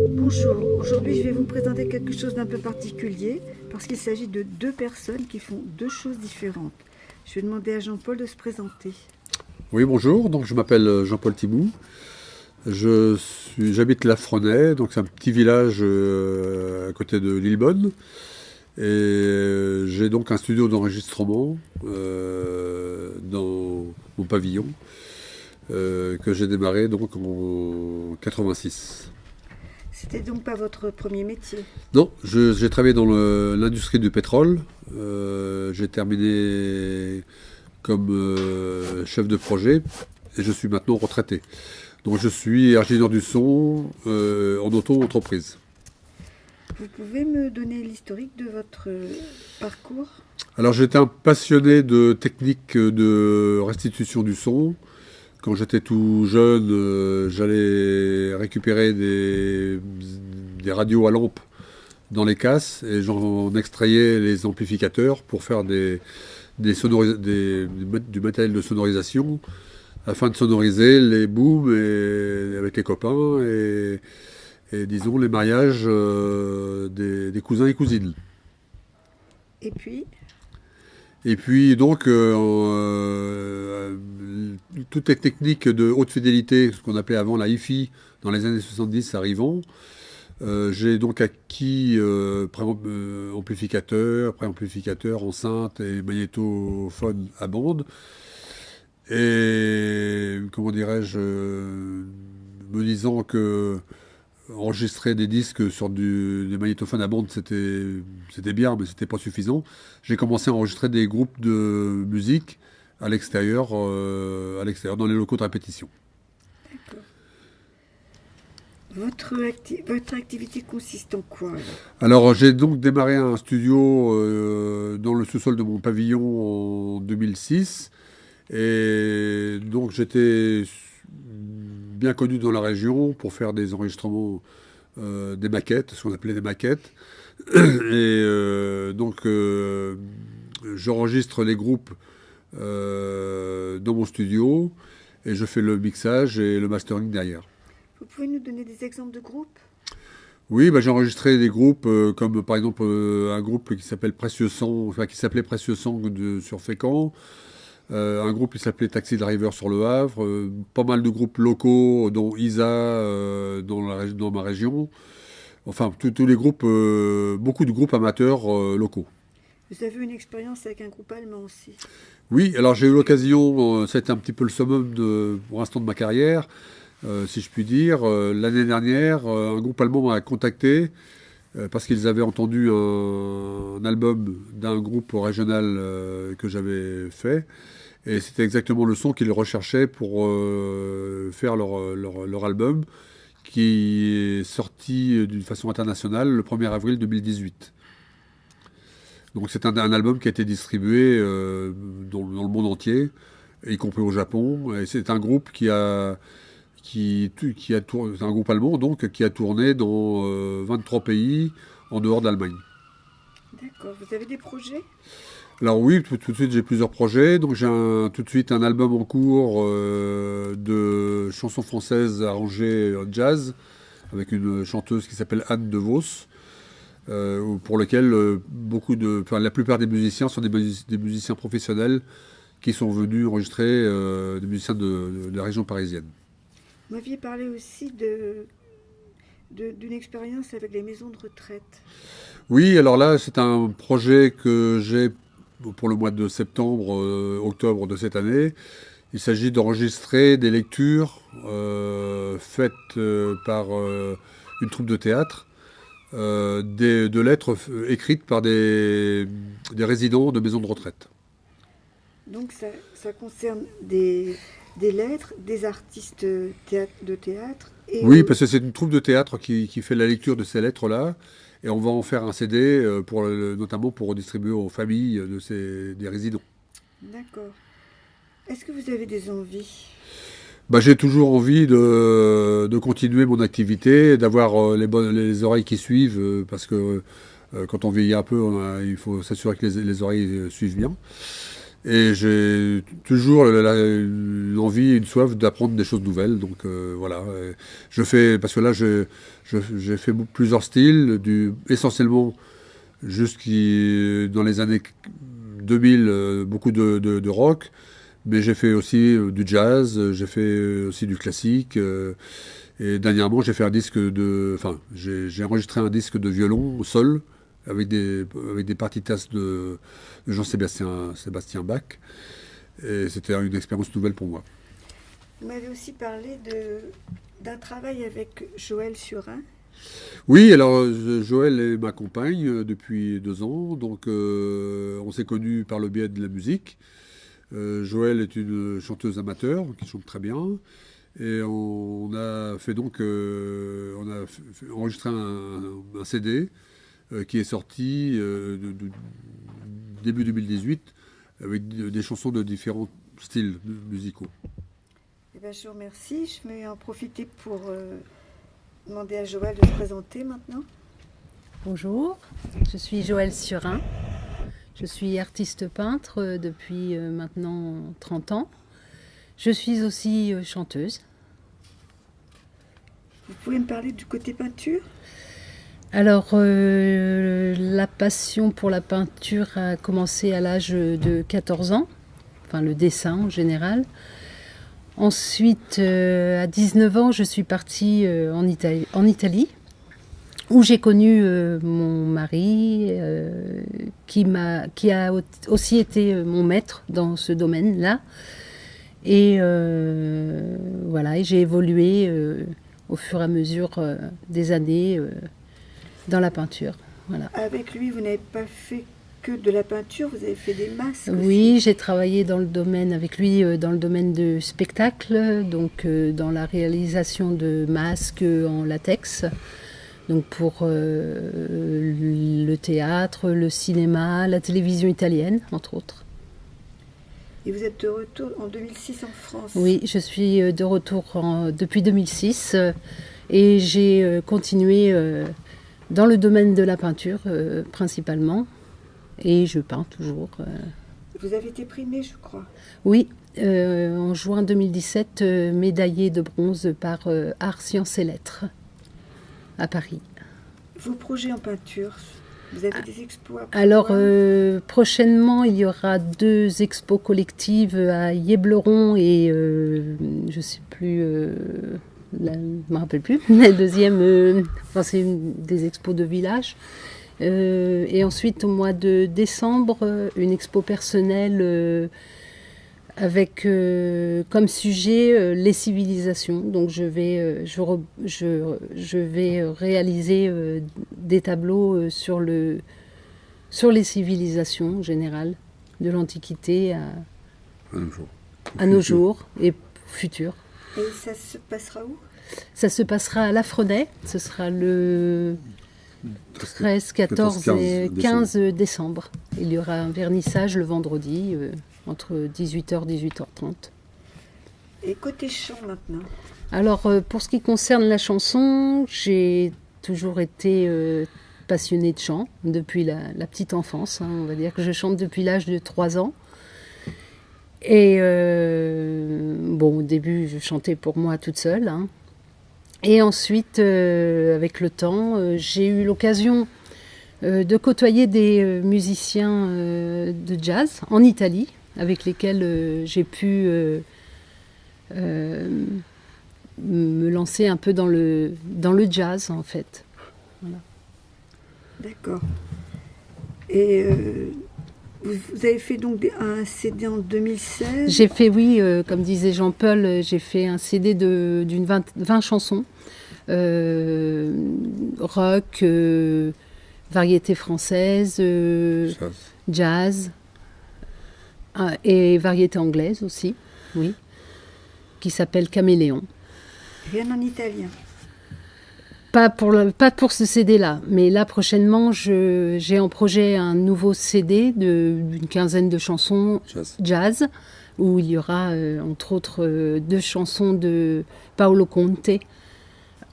Bonjour, aujourd'hui je vais vous présenter quelque chose d'un peu particulier parce qu'il s'agit de deux personnes qui font deux choses différentes. Je vais demander à Jean-Paul de se présenter. Oui, bonjour, donc je m'appelle Jean-Paul Thibou. J'habite Lafrenais, donc c'est un petit village à côté de Lillebonne. Et j'ai donc un studio d'enregistrement dans mon pavillon que j'ai démarré donc en 86. C'était donc pas votre premier métier? Non, j'ai travaillé dans l'industrie du pétrole. J'ai terminé comme chef de projet et je suis maintenant retraité. Donc je suis ingénieur du son en auto-entreprise. Vous pouvez me donner l'historique de votre parcours? Alors j'étais un passionné de techniques de restitution du son. Quand j'étais tout jeune, j'allais récupérer des radios à lampe dans les casses et j'en extrayais les amplificateurs pour faire du matériel de sonorisation afin de sonoriser les booms avec les copains et disons les mariages des cousins et cousines. Et puis? Et puis donc toutes les techniques de haute fidélité, ce qu'on appelait avant la hi-fi dans les années 70 arrivant, j'ai donc acquis préamplificateur, enceinte et magnétophone à bande. Et comment dirais-je, me disant que enregistrer des disques sur des magnétophones à bande, c'était bien, mais c'était pas suffisant. J'ai commencé à enregistrer des groupes de musique à l'extérieur, dans les locaux de répétition. D'accord. Votre activité consiste en quoi Alors j'ai donc démarré un studio dans le sous-sol de mon pavillon en 2006. Et donc j'étais bien connu dans la région pour faire des enregistrements, des maquettes, ce qu'on appelait des maquettes. Et donc j'enregistre les groupes dans mon studio et je fais le mixage et le mastering derrière. Vous pouvez nous donner des exemples de groupes? Oui, bah, j'ai enregistré des groupes comme par exemple un groupe qui s'appelle Précieux Sang, enfin qui s'appelait Précieux Sang sur Fécamp. Un groupe qui s'appelait Taxi Driver sur le Havre, pas mal de groupes locaux, dont Isa dans ma région. Enfin, tous les groupes, beaucoup de groupes amateurs locaux. Vous avez une expérience avec un groupe allemand aussi? Oui, alors j'ai eu l'occasion, c'était un petit peu le summum pour l'instant de ma carrière, si je puis dire. L'année dernière, un groupe allemand m'a contacté parce qu'ils avaient entendu un album d'un groupe régional que j'avais fait. Et c'était exactement le son qu'ils recherchaient pour faire leur album, qui est sorti d'une façon internationale le 1er avril 2018. Donc c'est un album qui a été distribué dans le monde entier, y compris au Japon. Et c'est un groupe c'est un groupe allemand donc, qui a tourné dans 23 pays en dehors d'Allemagne. D'accord. Vous avez des projets? Alors oui, tout de suite j'ai plusieurs projets. Donc j'ai tout de suite un album en cours de chansons françaises arrangées en jazz avec une chanteuse qui s'appelle Anne de Vos, pour lequel la plupart des musiciens sont des musiciens professionnels qui sont venus enregistrer, des musiciens de la région parisienne. Vous m'aviez parlé aussi d'une expérience avec les maisons de retraite. Oui, alors là c'est un projet que j'ai pour le mois de septembre, octobre de cette année. Il s'agit d'enregistrer des lectures faites par une troupe de théâtre, de lettres écrites par des résidents de maisons de retraite. Donc ça concerne des lettres, des artistes de théâtre et... Oui, parce que c'est une troupe de théâtre qui fait la lecture de ces lettres-là. Et on va en faire un CD, notamment pour redistribuer aux familles des résidents. D'accord. Est-ce que vous avez des envies? Bah, j'ai toujours envie de continuer mon activité, d'avoir les oreilles qui suivent, parce que Quand on vieillit un peu, il faut s'assurer que les oreilles suivent bien. Et j'ai toujours une envie, une soif d'apprendre des choses nouvelles. Donc voilà, je fais, parce que là j'ai fait plusieurs styles, essentiellement dans les années 2000, beaucoup de rock, mais j'ai fait aussi du jazz, j'ai fait aussi du classique. Et dernièrement, j'ai fait j'ai enregistré un disque de violon au sol avec des partitas de Jean-Sébastien Bach. Et c'était une expérience nouvelle pour moi. Vous m'avez aussi parlé d'un travail avec Joël Surin. Oui, alors Joël est ma compagne depuis 2 ans, donc on s'est connus par le biais de la musique. Joël est une chanteuse amateur qui chante très bien. Et on a enregistré un CD qui est sorti début 2018 avec des chansons de différents styles musicaux. Eh bien, je vous remercie. Je vais en profiter pour demander à Joël de se présenter maintenant. Bonjour, je suis Joël Surin. Je suis artiste peintre depuis maintenant 30 ans. Je suis aussi chanteuse. Vous pouvez me parler du côté peinture ? Alors, la passion pour la peinture a commencé à l'âge de 14 ans, enfin le dessin en général. Ensuite, à 19 ans, je suis partie en Italie, où j'ai connu mon mari, qui a aussi été mon maître dans ce domaine-là. Et voilà, et j'ai évolué au fur et à mesure des années dans la peinture. Voilà. Avec lui, vous n'avez pas fait que de la peinture, vous avez fait des masques aussi. Oui, j'ai travaillé dans le domaine avec lui, dans le domaine de spectacle, donc dans la réalisation de masques en latex, donc pour le théâtre, le cinéma, la télévision italienne, entre autres. Et vous êtes de retour en 2006 en France. Oui, je suis de retour depuis 2006 et j'ai continué dans le domaine de la peinture principalement et je peins toujours. Vous avez été primée, je crois. Oui, en juin 2017, médaillée de bronze par Arts, Sciences et Lettres à Paris. Vos projets en peinture, vous avez des expos à prévoir? Alors, prochainement, il y aura 2 expos collectives à Yébleron et je ne sais plus, je ne me rappelle plus, la deuxième, c'est des expos de village. Et ensuite, au mois de décembre, une expo personnelle avec comme sujet les civilisations. Donc je vais réaliser des tableaux sur les civilisations en général, de l'Antiquité à nos jours et futurs. Et ça se passera où? Ça se passera à La Frenay, ce sera le 13, 14 et 15 décembre. Il y aura un vernissage le vendredi entre 18h et 18h30. Et côté chant maintenant? Alors, pour ce qui concerne la chanson, j'ai toujours été passionnée de chant depuis la petite enfance. On va dire que je chante depuis l'âge de 3 ans. Et au début, je chantais pour moi toute seule. Et ensuite, avec le temps, j'ai eu l'occasion de côtoyer des musiciens de jazz en Italie, avec lesquels j'ai pu me lancer un peu dans le jazz, en fait. Voilà. D'accord. Et vous avez fait donc un CD en 2016? J'ai fait, oui, comme disait Jean-Paul, j'ai fait un CD d'une 20 chansons, rock, variété française, jazz, et variété anglaise aussi, oui, qui s'appelle Caméléon. Rien en italien? Pas pour ce CD-là, mais là prochainement, j'ai en projet un nouveau CD d'une 15aine de chansons jazz, où il y aura entre autres 2 chansons de Paolo Conte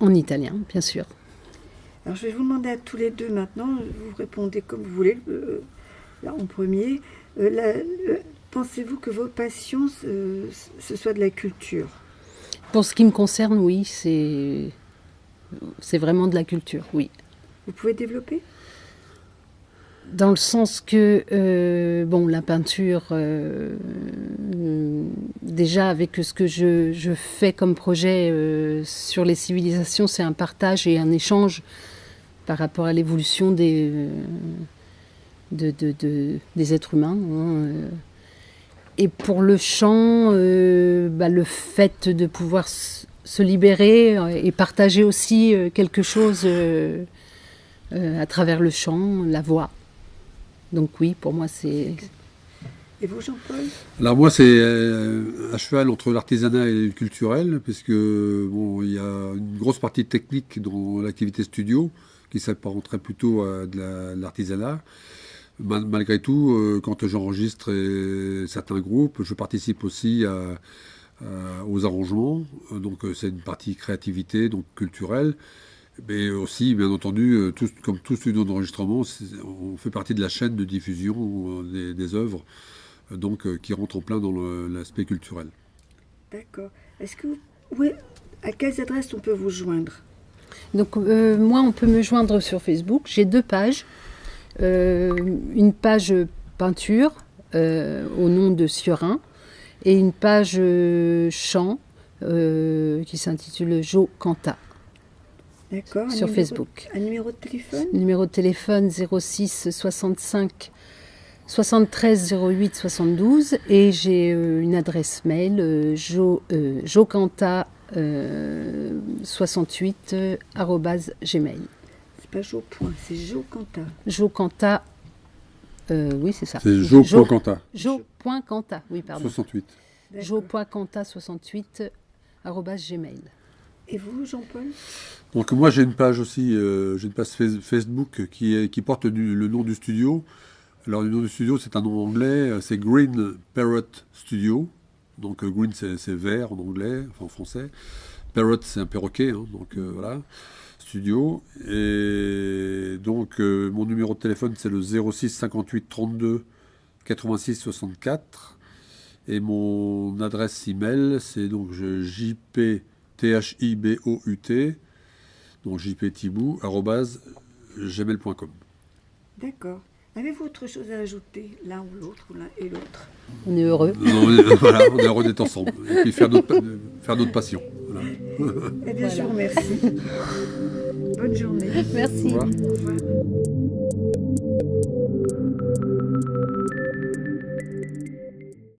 en italien, bien sûr. Alors, je vais vous demander à tous les deux maintenant, vous répondez comme vous voulez, là en premier. Pensez-vous que vos passions, ce soit de la culture? Pour ce qui me concerne, oui, c'est vraiment de la culture, oui. Vous pouvez développer? Dans le sens que, bon, la peinture, déjà avec ce que je fais comme projet sur les civilisations, c'est un partage et un échange par rapport à l'évolution des êtres humains. Hein. Et pour le chant, le fait de pouvoir se libérer et partager aussi quelque chose à travers le chant, la voix. Donc oui, pour moi, c'est... Et vous, Jean-Paul? Alors moi, c'est à cheval entre l'artisanat et le culturel, puisque bon, il y a une grosse partie technique dans l'activité studio, qui s'apparenterait plutôt à de l'artisanat. Malgré tout, quand j'enregistre certains groupes, je participe aussi aux arrangements. Donc c'est une partie créativité, donc culturelle. Mais aussi, bien entendu, comme tout studio d'enregistrement, on fait partie de la chaîne de diffusion des œuvres, donc qui rentrent en plein dans l'aspect culturel. D'accord. Est-ce que à quelles adresses on peut vous joindre? Donc moi, on peut me joindre sur Facebook. J'ai 2 pages. Une page peinture au nom de Siorin et une page chant qui s'intitule Jo Canta. D'accord. Sur Facebook. Un numéro de téléphone? Numéro de téléphone 06 65 73 08 72 et j'ai une adresse mail jocanta 68 @gmail. C'est pas Jo Point, c'est Jocanta. Jocanta, oui c'est ça. C'est Jo.Canta. Jo.Canta, oui pardon. 68. Jo.Canta 68 @gmail. Et vous, Jean-Paul? Donc moi j'ai une page aussi, j'ai une page Facebook qui porte le nom du studio. Alors le nom du studio c'est un nom anglais, c'est Green Parrot Studio. Donc green c'est vert en anglais, enfin en français. Parrot c'est un perroquet, hein, donc voilà. Studio. Et donc mon numéro de téléphone c'est le 06 58 32 86 64. Et mon adresse email c'est donc jp thibout, donc jptibou, @gmail.com. D'accord. Avez-vous autre chose à ajouter, l'un ou l'autre, ou l'un et l'autre? On est heureux. Voilà, on est heureux d'être ensemble et puis faire notre passion. Voilà. Eh bien, je vous remercie. Bonne journée. Merci. Au revoir. Au revoir.